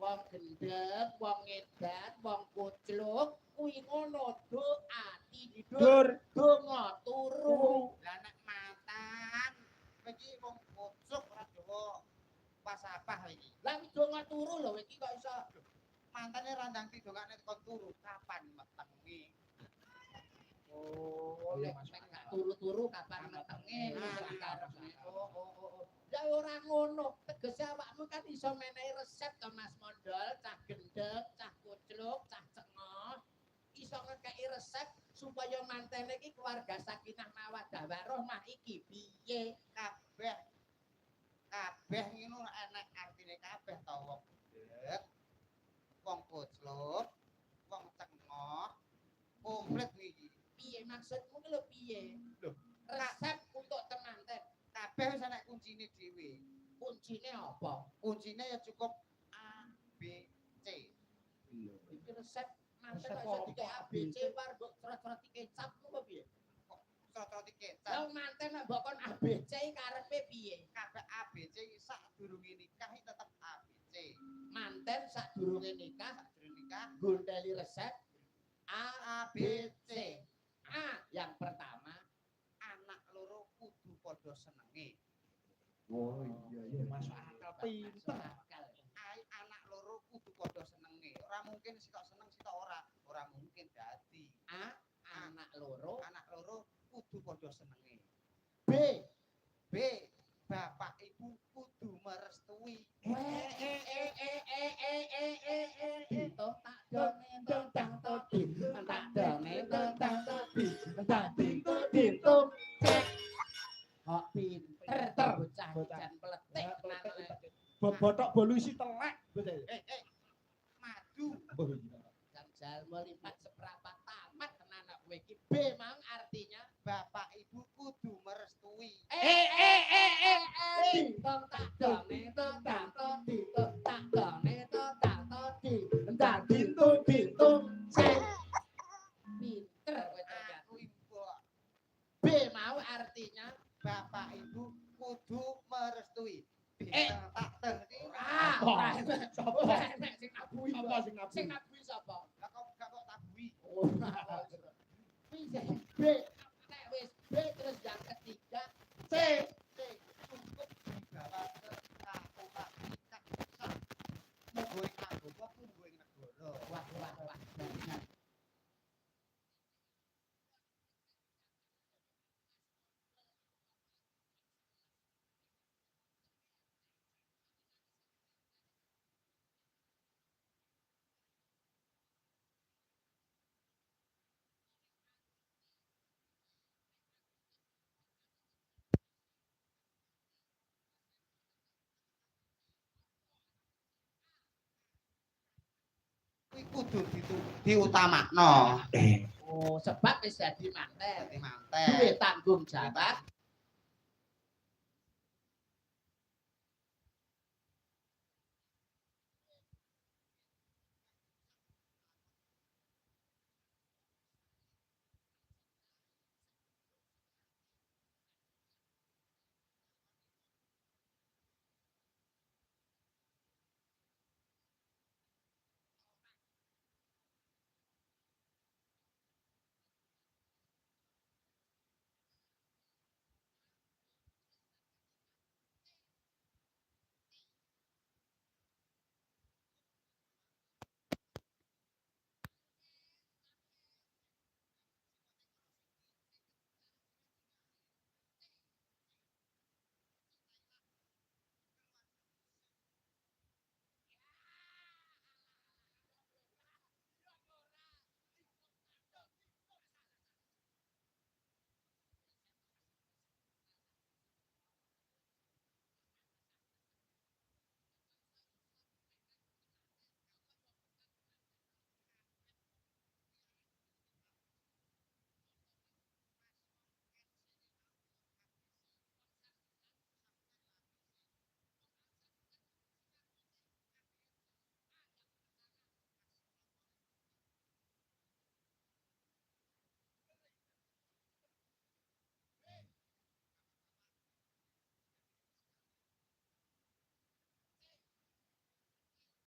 wong gendeng, wong edan, wong kucluk, kuwi ngono ati didur, donga turu. Lah nek mantan iki wong kucuk ora dawa pas apa iki. Lah donga turu lho iki kok iso Mantane randang tidongane kon turu kapan metenge. Oh, nek turu-turu kapan metenge. Ya ora ngono, tegese awakmu kan iso menehi resep to Mas Mondol, cah gendeng, cah kucluk, cah cengok. Iso ngekeki resep supaya mantene iki keluarga sakinah mawaddah warahmah iki piye? Kabeh ngono enek artine kabeh to wong gendeng, wong kucluk, wong cengok, komplit iki. Piye maksudmu ki lho piye? Lho, resep untuk temanten. Kabeh wis enek kuncine dhewe. Kuncine apa? Kuncine ya cukup A B C. Iki resep manten kok iso dikek ABC war mbok crot-croti kecap apa piye? Kok crot-croti kecap. Lah manten nek mbok kon ABC karepe piye? Kabeh ABC sadurunge nikah iki tetep ABC. Manten sadurunge nikah, Sadurunge nikah gondeli resep A B C. A yang pertama, anak loro kudu padha senenge. Oh iya masuk akal pinter. Anak loro kudu padha senenge. Ora mungkin sitok seneng sitok ora. Ora mungkin dadi. A anak loro Kudu padha senenge. B Bapak ibu kudu merestui. Tok tak done tentang todi, tak done tentang todi, tak dintung cek. Kok pinter to bocah jan pletik nang Botok bolusi telek betul. Madu. Jam jalma lipat seprapat tamat tenan kowe iki. B mang artinya Bapak ibu kudu merestui. Tong tak done tentang todi, tak done tentang todi, tak dintung cek. Pinter kowe Aku ibu. B mau artinya Bapak ibu kudu merestui. Tak terti. ora enak sing ngabui. Sing ngabui sapa? Lah kok gak kok tabui. Ora. Piye? B. Nek wis B terus yang ketiga C. Cukup dibawa ke KUA nikah sah. Monggo ing agama monggo ing negara. Wah. Kuwi kudu diutamakno. Oh, sebab wis dadi manten. Dadi manten. Duwe tanggung jawab